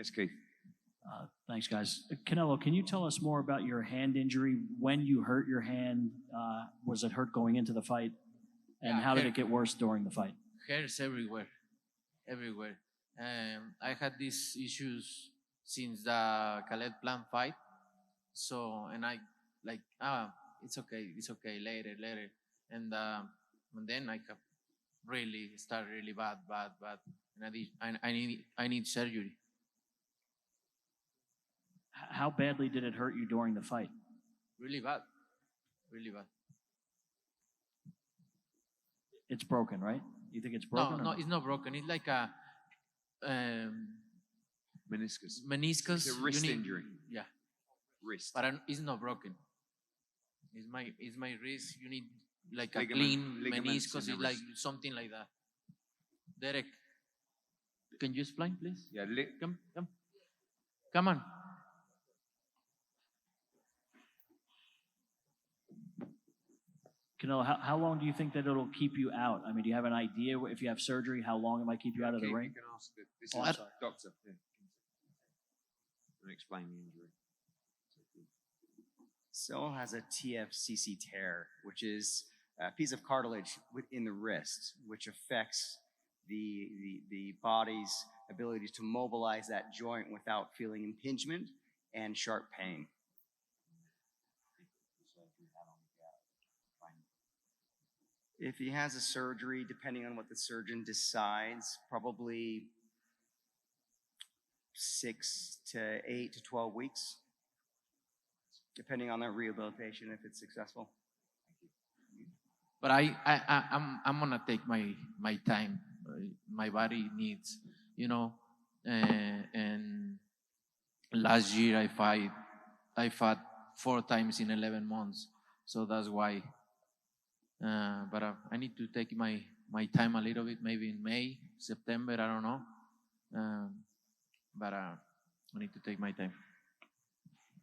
Yes, Keith. Thanks, guys. Canelo, can you tell us more about your hand injury? When you hurt your hand, was it hurt going into the fight? And how did it get worse during the fight? Hairs everywhere, everywhere. I had these issues since the Khaled Plan fight. So, and I like, it's okay, later. And then I have really started really bad. And I need surgery. How badly did it hurt you during the fight? Really bad. It's broken, right? You think it's broken? No, it's not broken. It's like a Meniscus. meniscus. It's a wrist injury. Yeah, Wrist. but it's not broken. It's my wrist. You need like a Ligament- clean ligaments meniscus. in It's the like wrist. something like that. Derek, can you explain, please? Yeah, Come on. Canelo, how long do you think that it'll keep you out? I mean, do you have an idea if you have surgery, how long it might keep you out of the Keith, ring? You can ask this Oh, is doctor. Yeah. And explain the injury. So has a TFCC tear, which is a piece of cartilage within the wrist, which affects the body's ability to mobilize that joint without feeling impingement and sharp pain. If he has a surgery, depending on what the surgeon decides, probably 6 to 8 to 12 weeks, depending on the rehabilitation, if it's successful. But I'm gonna take my time. My body needs, and last year I fought 4 times in 11 months, so that's why. But I need to take my time a little bit, maybe in May, September, I don't know. But I need to take my time.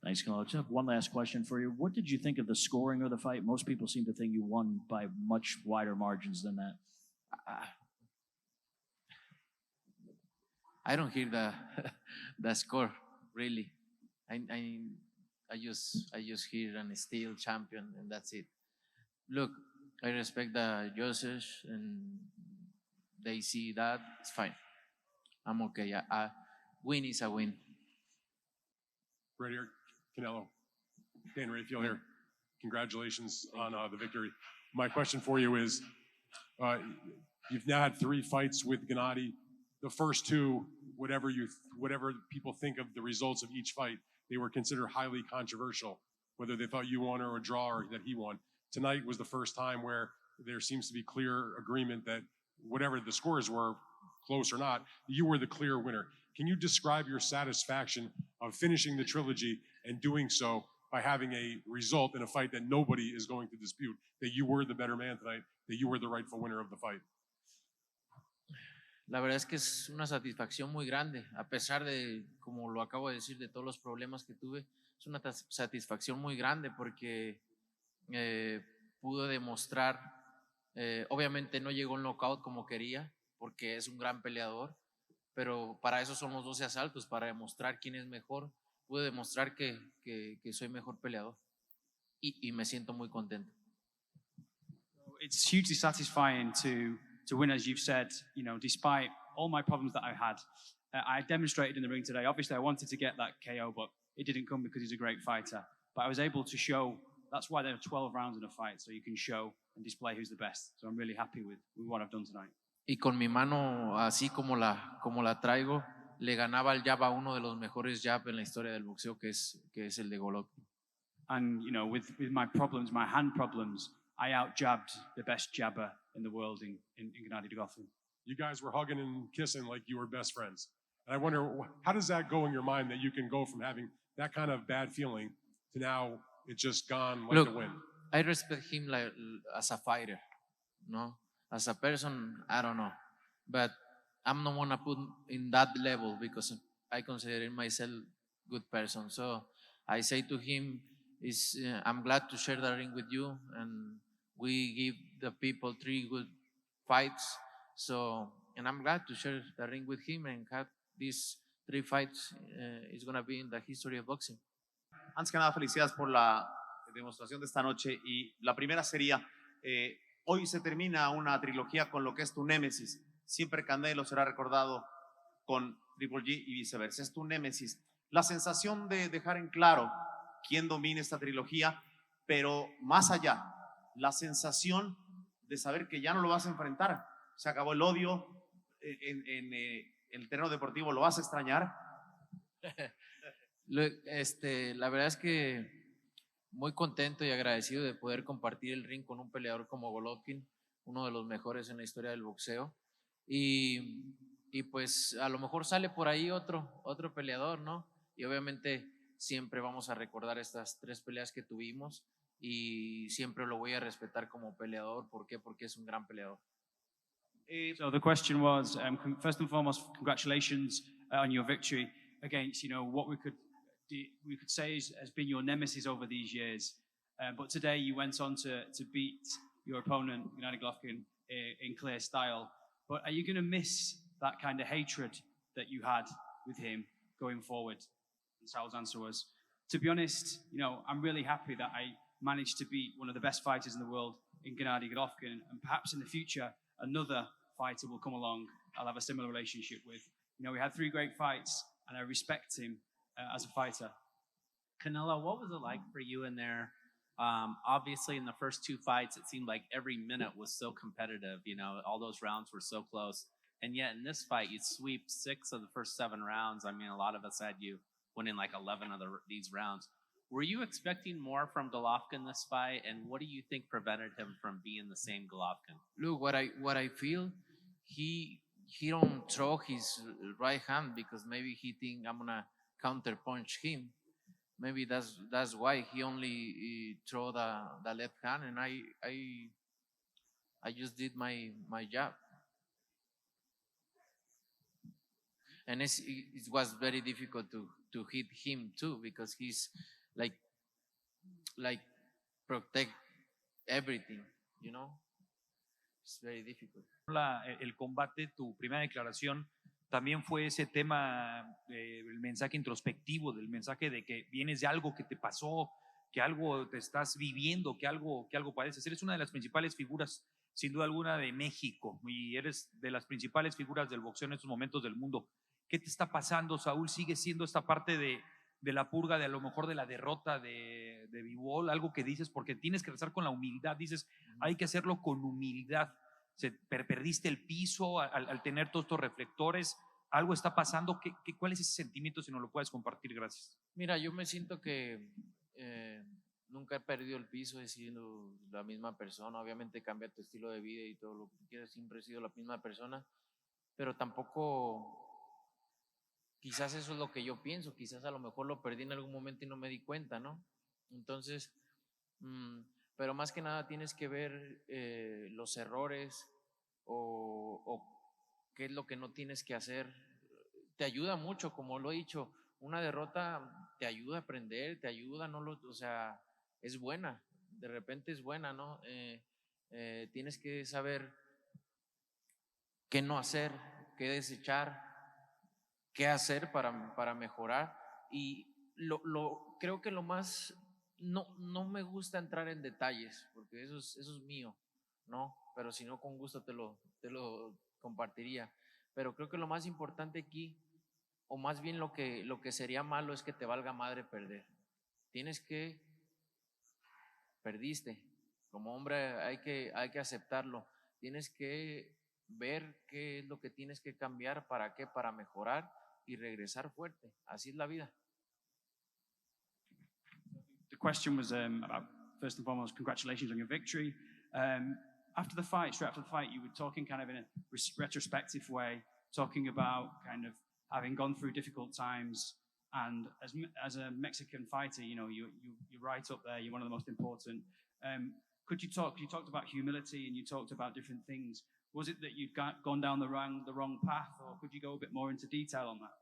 Thanks, Canelo. Just have one last question for you. What did you think of the scoring of the fight? Most people seem to think you won by much wider margins than that. I don't hear the score really. I just hear an steel champion and that's it. Look, I respect the judges and they see that, it's fine. I'm okay. A win is a win. Right here, Canelo. Dan Rayfield here. Congratulations on the victory. My question for you is, you've now had 3 fights with Gennady. The first 2, whatever people think of the results of each fight, they were considered highly controversial, whether they thought you won or a draw or that he won. Tonight was the first time where there seems to be clear agreement that whatever the scores were, close or not, you were the clear winner. Can you describe your satisfaction of finishing the trilogy and doing so by having a result in a fight that nobody is going to dispute, that you were the better man tonight, that you were the rightful winner of the fight? La verdad es que es una satisfacción muy grande, a pesar de, como lo acabo de decir, de todos los problemas que tuve, es una satisfacción muy grande porque pude demostrar, obviamente no llegó el knockout como quería, porque es un gran peleador, pero para eso son los 12 asaltos, para demostrar quién es mejor. Pude demostrar que soy mejor peleador y me siento muy contento. It's hugely satisfying to win, as you've said, despite all my problems that I had. I demonstrated in the ring today. Obviously, I wanted to get that KO, but it didn't come because he's a great fighter. But I was able to show, that's why there are 12 rounds in a fight, so you can show and display who's the best. So I'm really happy with what I've done tonight. Y con mi mano así como la traigo, le ganaba el jab a uno de los mejores jab en la historia del boxeo, que es el de Golovkin. And, with my problems, my hand problems, I out-jabbed the best jabber in the world in Gennady Golovkin. You guys were hugging and kissing like you were best friends. And I wonder, how does that go in your mind that you can go from having that kind of bad feeling to now it's just gone like Look, the wind? I respect him as a fighter, no? As a person, I don't know. But I'm not gonna put in that level because I consider myself a good person. So I say to him, I'm glad to share the ring with you, and we give the people 3 good fights. So, and I'm glad to share the ring with him and have this 3 fights is going to be in the history of boxing. Antes que nada, felicidades por la demostración de esta noche. Y la primera sería, hoy se termina una trilogía con lo que es tu némesis. Siempre Canelo será recordado con Triple G y viceversa. Es tu némesis. La sensación de dejar en claro quién domina esta trilogía, pero más allá, la sensación de saber que ya no lo vas a enfrentar. Se acabó el odio en el terreno deportivo. ¿Lo vas a extrañar? La verdad es que muy contento y agradecido de poder compartir el ring con un peleador como Golovkin, uno de los mejores en la historia del boxeo. Y pues a lo mejor sale por ahí otro peleador, ¿no? Y obviamente siempre vamos a recordar estas 3 peleas que tuvimos y siempre lo voy a respetar como peleador. ¿Por qué? Porque es un gran peleador. So the question was, first and foremost, congratulations on your victory against, what we could say has been your nemesis over these years. But today you went on to beat your opponent, Gennady Golovkin, in clear style. But are you going to miss that kind of hatred that you had with him going forward? And Sal's answer was, to be honest, I'm really happy that I managed to beat one of the best fighters in the world in Gennady Golovkin, and perhaps in the future another fighter will come along I'll have a similar relationship with. We had 3 great fights, and I respect him as a fighter. Canelo, what was it like for you in there? Obviously, in the first 2 fights, it seemed like every minute was so competitive. All those rounds were so close. And yet in this fight, you sweep 6 of the first 7 rounds. I mean, a lot of us had you winning like 11 of these rounds. Were you expecting more from Golovkin this fight? And what do you think prevented him from being the same Golovkin? Look, what I feel, he don't throw his right hand because maybe he think I'm gonna counter punch him. Maybe that's why he only throw the left hand, and I just did my job. And it was very difficult to hit him too, because he's like protect everything, It's very difficult. El combate, tu primera declaración, también fue ese tema, el mensaje introspectivo, del mensaje de que vienes de algo que te pasó, que algo te estás viviendo, que algo padeces. Eres una de las principales figuras, sin duda alguna, de México, y eres de las principales figuras del boxeo en estos momentos del mundo. ¿Qué te está pasando, Saúl? ¿Sigue siendo esta parte de la purga, de a lo mejor de la derrota de VIVO, algo que dices? Porque tienes que rezar con la humildad, dices, hay que hacerlo con humildad. Perdiste el piso al tener todos estos reflectores, algo está pasando. ¿Cuál es ese sentimiento, si nos lo puedes compartir? Gracias. Mira, yo me siento que nunca he perdido el piso, he sido la misma persona. Obviamente cambia tu estilo de vida y todo lo que quieras, siempre he sido la misma persona, pero tampoco, quizás eso es lo que yo pienso, quizás a lo mejor lo perdí en algún momento y no me di cuenta, ¿no? Entonces, pero más que nada tienes que ver los errores o qué es lo que no tienes que hacer. Te ayuda mucho, como lo he dicho, una derrota te ayuda a aprender, te ayuda, o sea, es buena, de repente es buena, ¿no? Tienes que saber qué no hacer, qué desechar, qué hacer para mejorar. Y creo que lo más, no me gusta entrar en detalles, porque eso es mío, ¿no? Pero si no, con gusto te lo compartiría. Pero creo que lo más importante aquí, o más bien lo que sería malo, es que te valga madre perder. Perdiste. Como hombre hay que aceptarlo. Tienes que ver qué es lo que tienes que cambiar, para qué, para mejorar y regresar fuerte. Así es la vida. The question was about, first and foremost, congratulations on your victory. Straight after the fight, you were talking kind of in a retrospective way, talking about kind of having gone through difficult times, and as a Mexican fighter, you're right up there. You're one of the most important. You talked about humility, and you talked about different things. Was it that you'd gone down the wrong path, or could you go a bit more into detail on that?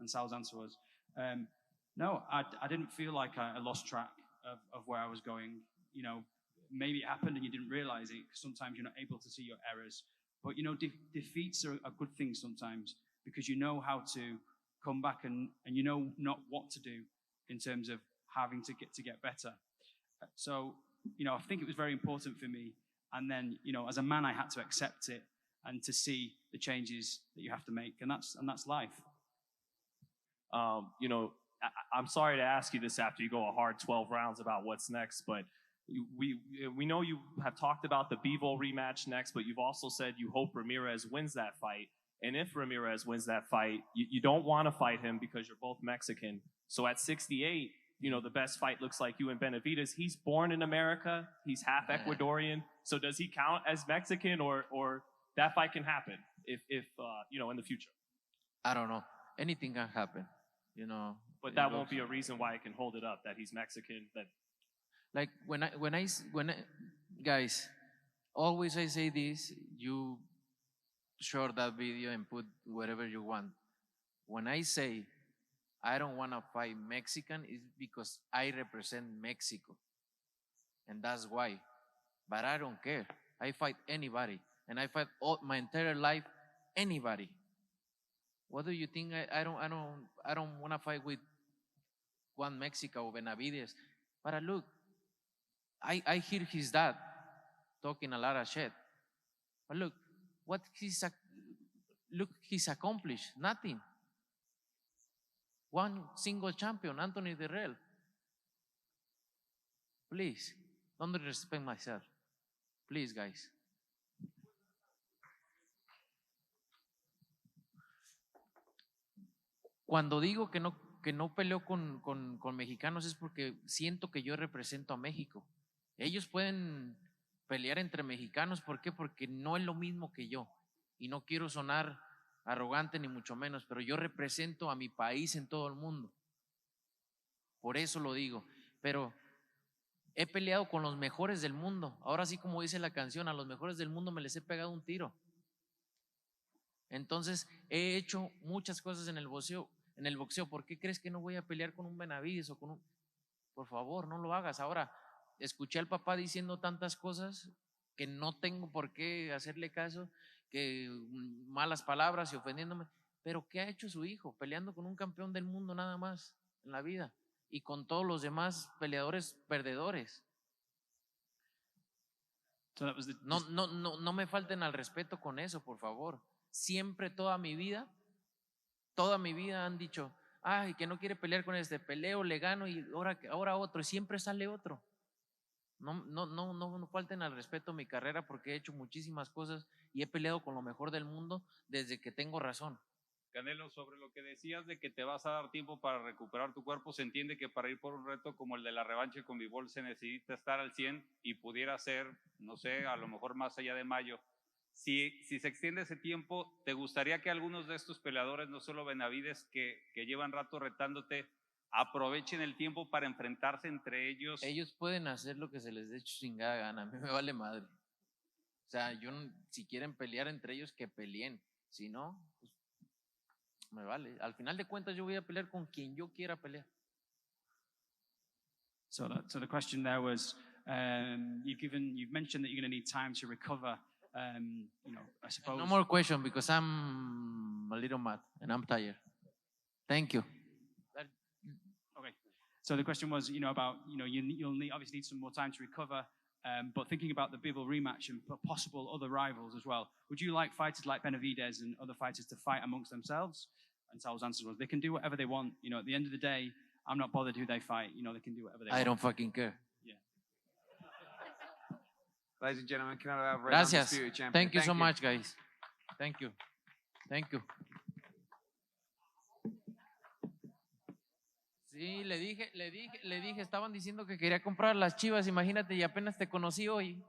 And Sal's answer was, no, I didn't feel like I lost track of where I was going. Maybe it happened and you didn't realize it, because sometimes you're not able to see your errors. But defeats are a good thing sometimes, because you know how to come back and you know not what to do in terms of having to get better. So, I think it was very important for me. And then, as a man, I had to accept it and to see the changes that you have to make. And that's life. I'm sorry to ask you this after you go a hard 12 rounds about what's next, but we know you have talked about the VIVO rematch next, but you've also said you hope Ramirez wins that fight. And if Ramirez wins that fight, you don't want to fight him because you're both Mexican. So at 68, the best fight looks like you and Benavidez. He's born in America. He's half Ecuadorian. So does he count as Mexican, or that fight can happen if in the future? I don't know. Anything can happen, But that won't be a reason why I can hold it up that he's Mexican. That like when I guys, always I say this. You share that video and put whatever you want. When I say I don't want to fight Mexican, it's because I represent Mexico, and that's why. But I don't care. I fight anybody, and I fight my entire life anybody. What do you think? I don't want to fight with Juan Mexico or Benavidez. But look, I hear his dad talking a lot of shit. But look, what he's accomplished? Nothing. One single champion, Anthony Derrell. Please, don't disrespect myself. Please, guys. Cuando digo que no peleo con mexicanos es porque siento que yo represento a México. Ellos pueden pelear entre mexicanos, ¿por qué? Porque no es lo mismo que yo. Y no quiero sonar arrogante ni mucho menos, pero yo represento a mi país en todo el mundo. Por eso lo digo. Pero he peleado con los mejores del mundo. Ahora sí, como dice la canción, a los mejores del mundo me les he pegado un tiro. Entonces he hecho muchas cosas en el boxeo. ¿Por qué crees que no voy a pelear con un Benavidez o con un? Por favor, no lo hagas. Ahora, escuché al papá diciendo tantas cosas que no tengo por qué hacerle caso, que malas palabras y ofendiéndome. Pero ¿qué ha hecho su hijo? Peleando con un campeón del mundo nada más en la vida y con todos los demás peleadores perdedores. No me falten al respeto con eso, por favor. Siempre, toda mi vida han dicho, ay, que no quiere pelear con este, peleo, le gano y ahora otro, y siempre sale otro. No falten al respeto a mi carrera porque he hecho muchísimas cosas y he peleado con lo mejor del mundo desde que tengo razón. Canelo, sobre lo que decías de que te vas a dar tiempo para recuperar tu cuerpo, se entiende que para ir por un reto como el de la revancha con VIVO se necesita estar al 100 y pudiera ser, no sé, a lo mejor más allá de mayo. Si se extiende ese tiempo, ¿te gustaría que algunos de estos peleadores, no solo Benavidez, que llevan rato retándote, aprovechen el tiempo para enfrentarse entre ellos? Ellos pueden hacer lo que se les dé chingada gana, a mí me vale madre. O sea, si quieren pelear entre ellos, que peleen. Si no, pues me vale. Al final de cuentas, yo voy a pelear con quien yo quiera pelear. So the question there was, you've mentioned that you're going to need time to recover. I suppose. No more question because I'm a little mad and I'm tired. Thank you. Okay. So the question was, about, you'll obviously need some more time to recover, but thinking about the VIVO rematch and possible other rivals as well, would you like fighters like Benavidez and other fighters to fight amongst themselves? And Sal's answer was, they can do whatever they want. At the end of the day, I'm not bothered who they fight. They can do whatever they want. I don't fucking care. Ladies and gentlemen, can I have Gracias. champion? Thank you so much, guys. Thank you. Thank you. Sí, le dije, estaban diciendo que quería comprar las Chivas, imagínate, y apenas te conocí hoy.